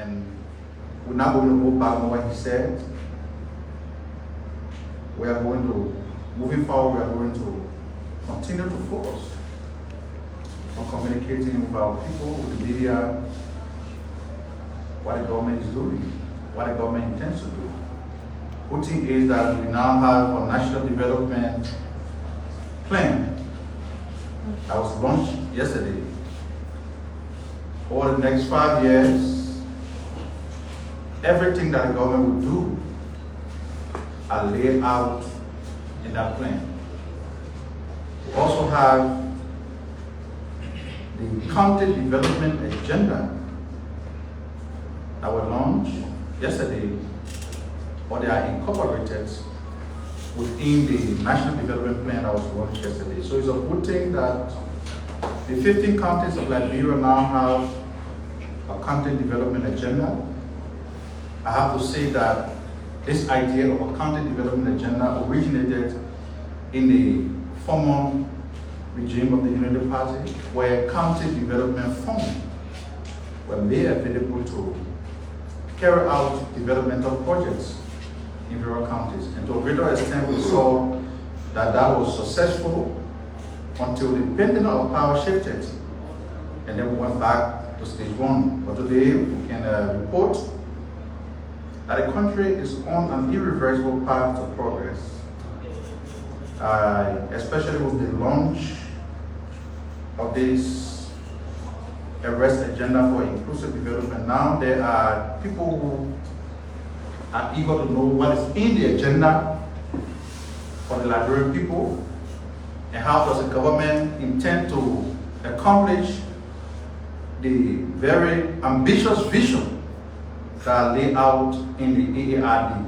And we're not going to go back on what he said. We are going to, moving forward, we are going to continue to focus on communicating with our people, with the media, what the government is doing, what the government intends to do. Good thing is that we now have a national development plan that was launched yesterday. Over the next 5 years, everything that the government will do are laid out in that plan. We also have the county development agenda that was launched yesterday, or they are incorporated within the national development plan that was launched yesterday. So it's a good thing that the 15 counties of Liberia now have a county development agenda. I have to say that this idea of a county development agenda originated in the former regime of the Unity Party, where county development funds were made available to carry out developmental projects in rural counties. And to a greater extent, we saw that that was successful until the pendulum of power shifted, and then we went back to stage one. But today, we can report that the country is on an irreversible path to progress, especially with the launch of this arrest agenda for inclusive development. Now there are people who are eager to know what is in the agenda for the Liberian people, and how does the government intend to accomplish the very ambitious vision that are laid out in the AARD.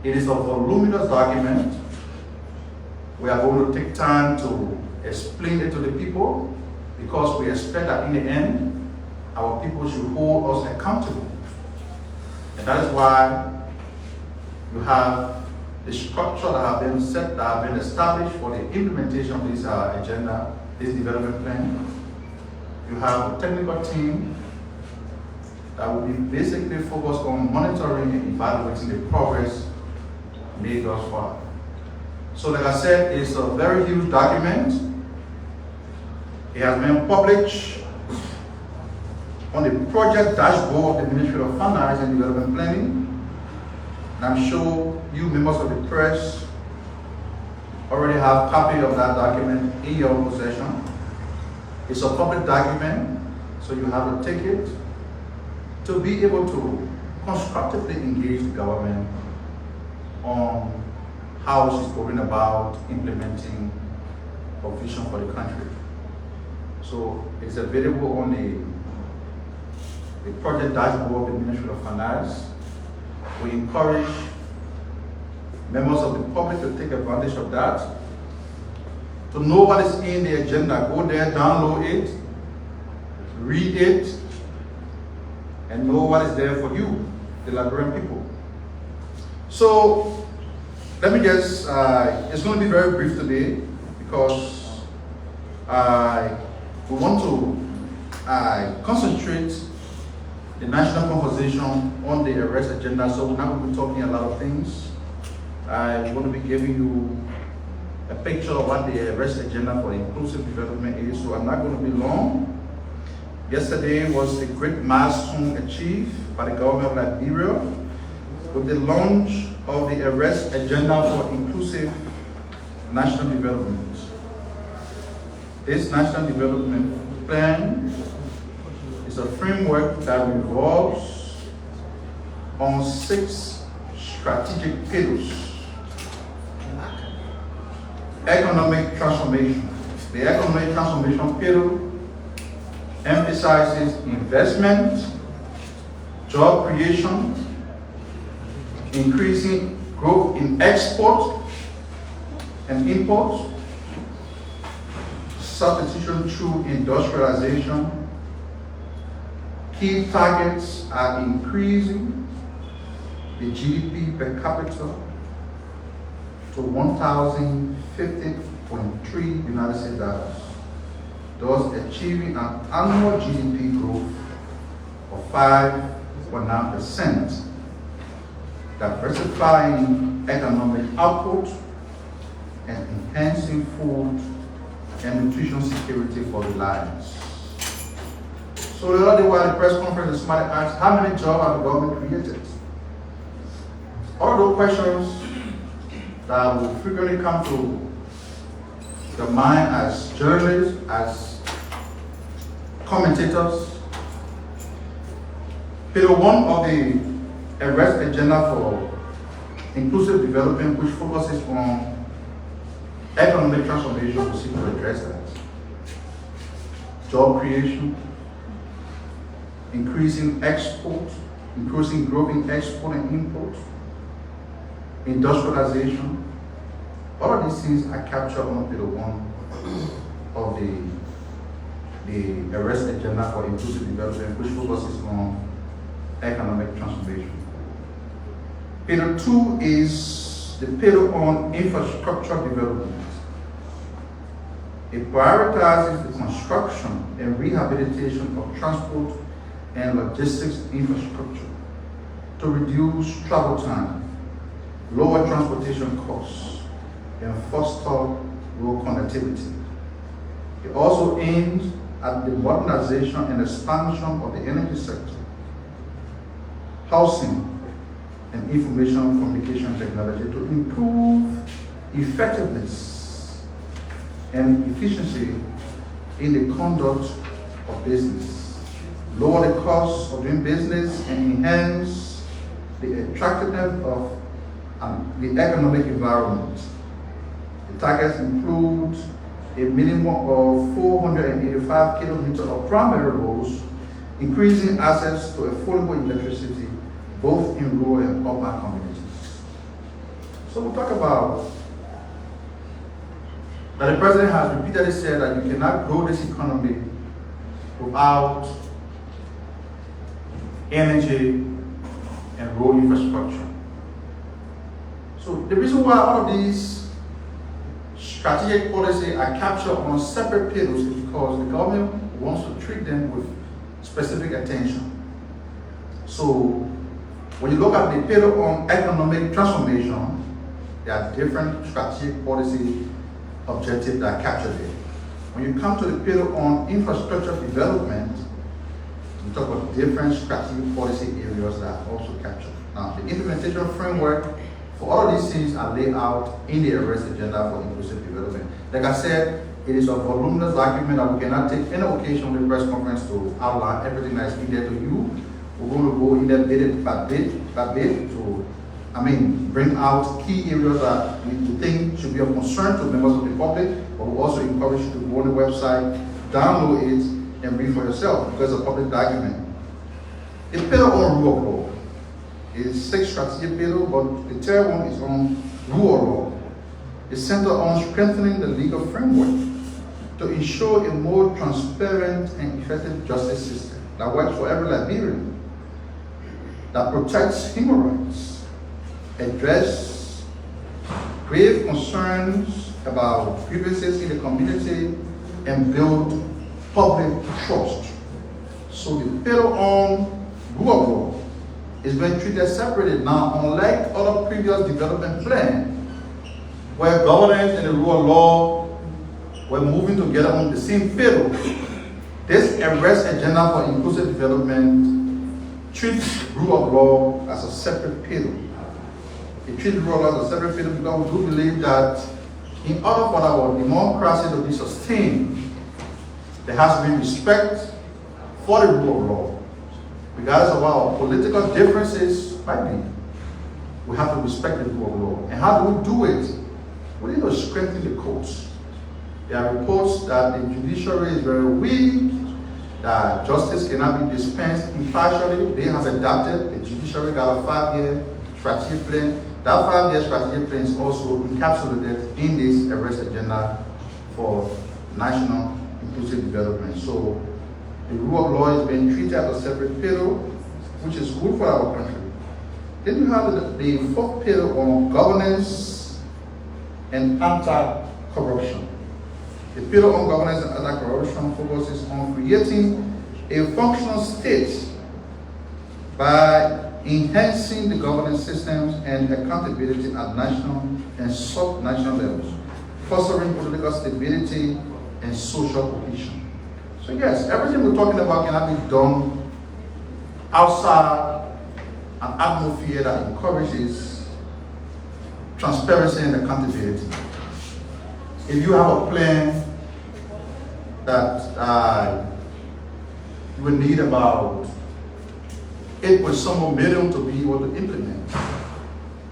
It is a voluminous document. We are going to take time to explain it to the people, because we expect that in the end, our people should hold us accountable. And that is why you have the structure that have been set, that have been established for the implementation of this agenda, this development plan. You have a technical team that will be basically focused on monitoring and evaluating the progress made thus far. So like I said, it's a very huge document. It has been published on the project dashboard of the Ministry of Finance and Development Planning. And I'm sure you members of the press already have a copy of that document in your possession. It's a public document, so you have to take it to be able to constructively engage the government on how she's going about implementing a vision for the country. So it's available on the project dashboard of the Ministry of Finance. We encourage members of the public to take advantage of that. To know what is in the agenda, go there, download it, read it, and know what is there for you, the Liberian people. So let me just, it's going to be very brief today, because we want to concentrate the national conversation on the arrest agenda. So we're not going to be talking a lot of things. I'm going to be giving you a picture of what the arrest agenda for inclusive development is. So I'm not going to be long. Yesterday was a great milestone achieved by the government of Liberia with the launch of the arrest agenda for inclusive national development. This national development plan is a framework that revolves on 6 strategic pillars. Economic transformation. The economic transformation pillar emphasizes investment, job creation, increasing growth in export and import, substitution through industrialization. Key targets are increasing the GDP per capita to $1,050.3 United States dollars, thus achieving an annual GDP growth of 5.9%, diversifying economic output, and enhancing food and nutrition security for the lions. So the other day while the press conference, somebody asked, how many jobs have the government created? All those questions that will frequently come to the mind as journalists, as commentators. Pillar 1 of the arrest agenda for inclusive development, which focuses on economic transformation, will seek to address that. Job creation, increasing export, increasing growth in export and import, industrialization. All of these things are captured on pillar 1 of the arrest agenda for inclusive development, which focuses on economic transformation. Pillar 2 is the pillar on infrastructure development. It prioritizes the construction and rehabilitation of transport and logistics infrastructure to reduce travel time, lower transportation costs, and foster road connectivity. It also aims at the modernization and expansion of the energy sector, housing, and information communication technology to improve effectiveness and efficiency in the conduct of business, lower the costs of doing business, and enhance the attractiveness of the economic environment. The targets include a minimum of 485 kilometers of primary roads, increasing access to affordable electricity both in rural and urban communities. So we'll talk about that the president has repeatedly said that you cannot grow this economy without energy and road infrastructure. So the reason why all of these strategic policies are captured on separate pillars is because the government wants to treat them with specific attention. So when you look at the pillar on economic transformation, there are different strategic policy objectives that are captured there. When you come to the pillar on infrastructure development, we talk about different strategic policy areas that are also captured. Now, the implementation framework for all of these things are laid out in the arrest agenda for inclusive development. Like I said, it is a voluminous document that we cannot take any occasion of the press conference to outline everything that is needed to you. We're going to go in there bit by bit to, bring out key areas that we think should be of concern to members of the public, but we also encourage you to go on the website, download it, and read for yourself because it's a public document. The pillar on rule of law is 6 strategic pillars, but the third one is on rule of law. It's centered on strengthening the legal framework to ensure a more transparent and effective justice system that works for every Liberian, that protects human rights, address grave concerns about grievances in the community, and build public trust. So the pillar on rule of law is being treated separately now, unlike other previous development plans, where governance and the rule of law were moving together on the same pillar. This arrest agenda for inclusive development treats rule of law as a separate pillar. It treats rule of law as a separate pillar because we do believe that in order for our democracy to be sustained, there has to be respect for the rule of law. Regardless of our political differences might be, we have to respect the rule of law. And how do we do it? We need to strengthen the courts. There are reports that the judiciary is very weak, that justice cannot be dispensed impartially. They have adapted. The judiciary got a 5-year strategic plan. That 5-year strategic plan is also encapsulated in this arrest agenda for national inclusive development. So the rule of law is being treated as a separate pillar, which is good for our country. Then you have the 4th pillar on governance and anti-corruption. The pillar on governance and anti-corruption focuses on creating a functional state by enhancing the governance systems and accountability at national and sub-national levels, fostering political stability and social cohesion. So yes, everything we're talking about cannot be done outside an atmosphere that encourages transparency and accountability. If you have a plan that you will need about $8 million to be able to implement,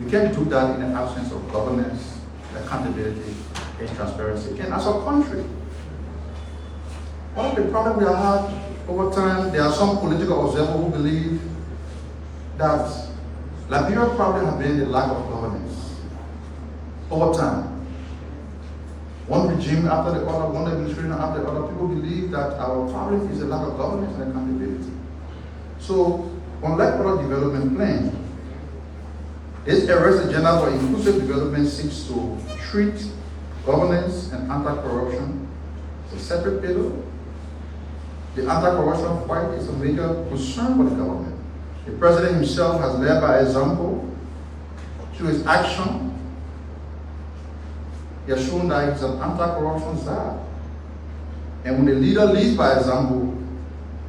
you can't do that in the absence of governance, accountability, and transparency. Again, as a country, one of the problems we have had over time, there are some political observers who believe that Liberia probably has been the lack of governance over time. One regime after the other, one administration after the other, people believe that our problem is a lack of governance and accountability. So, unlike other development plans, this arrest agenda for inclusive development seeks to treat governance and anti-corruption as a separate pillar. The anti-corruption fight is a major concern for the government. The president himself has led by example through his action. He has shown that he's an anti-corruption czar. And when the leader leads by example,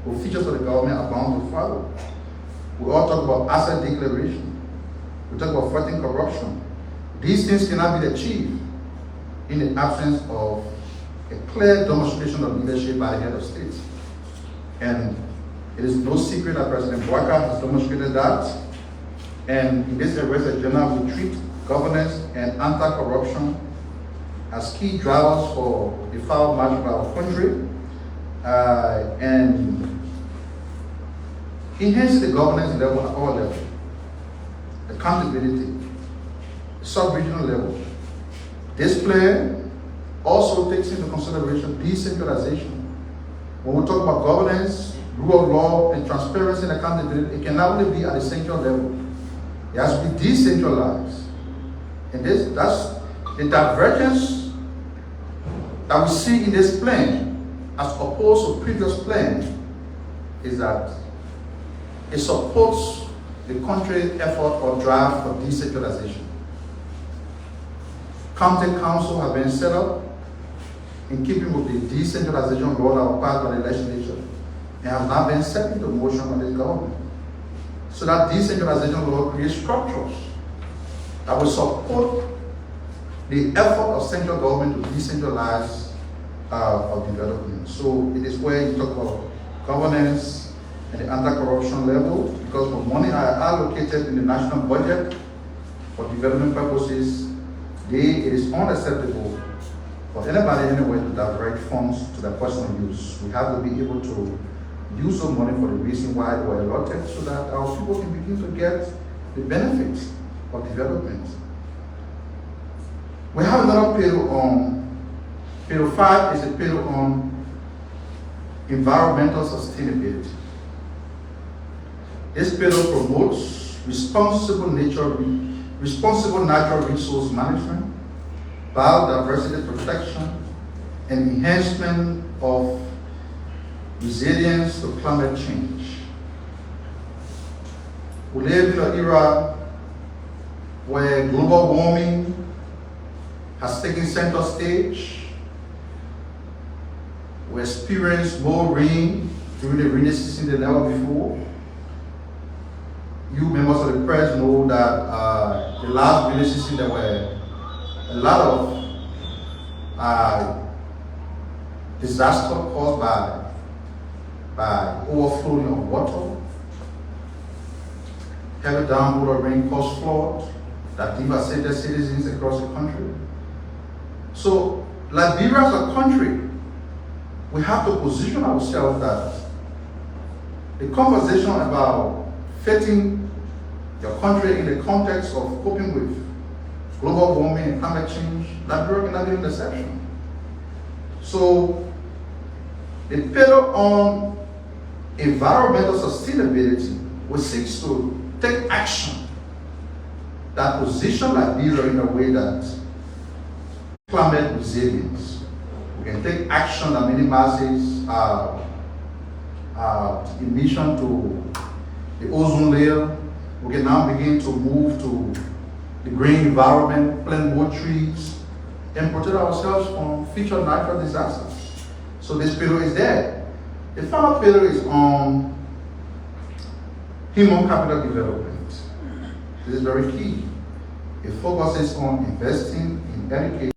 officials of the government are bound to follow. We all talk about asset declaration. We talk about fighting corruption. These things cannot be achieved in the absence of a clear demonstration of leadership by the head of state. And it is no secret that President Bouaka has demonstrated that. And in this arrest agenda, we treat governance and anti-corruption as key drivers for the forward march of our country, and enhance the governance level at all levels, accountability, sub-regional level. This plan also takes into consideration decentralization. When we talk about governance, rule of law, and transparency and accountability, it can not only be at the central level, it has to be decentralized. And that's the divergence that we see in this plan, as opposed to previous plans, is that it supports the country's effort or drive for decentralization. County council have been set up in keeping with the decentralization law that was passed by the legislature and have not been set into motion by this government. So that decentralization law creates structures that will support the effort of central government to decentralize our development. So it is where you talk about governance and the anti-corruption level, because the money are allocated in the national budget for development purposes, it is unacceptable for anybody anywhere to divert funds to their personal use. We have to be able to use those money for the reason why they were allotted, so that our people can begin to get the benefits of development. We have another pillar on, pillar 5 is a pillar on environmental sustainability. This pillar promotes responsible natural resource management, biodiversity protection, and enhancement of resilience to climate change. We live in an era where global warming has taken center stage. We experience more rain during the rainy season than ever before. You members of the press know that the last rainy season there were a lot of disaster caused by overflowing of water. Heavy downpour of rain caused floods that devastated citizens across the country. So, Liberia as a country, we have to position ourselves that the conversation about fitting your country in the context of coping with global warming and climate change, Liberia cannot be an exception. So, the pillar on environmental sustainability, which seeks to take action that position Liberia in a way that climate resilience. We can take action that minimizes emission to the ozone layer. We can now begin to move to the green environment, plant more trees, and protect ourselves from future natural disasters. So this pillar is there. The final pillar is on human capital development. This is very key. It focuses on investing in education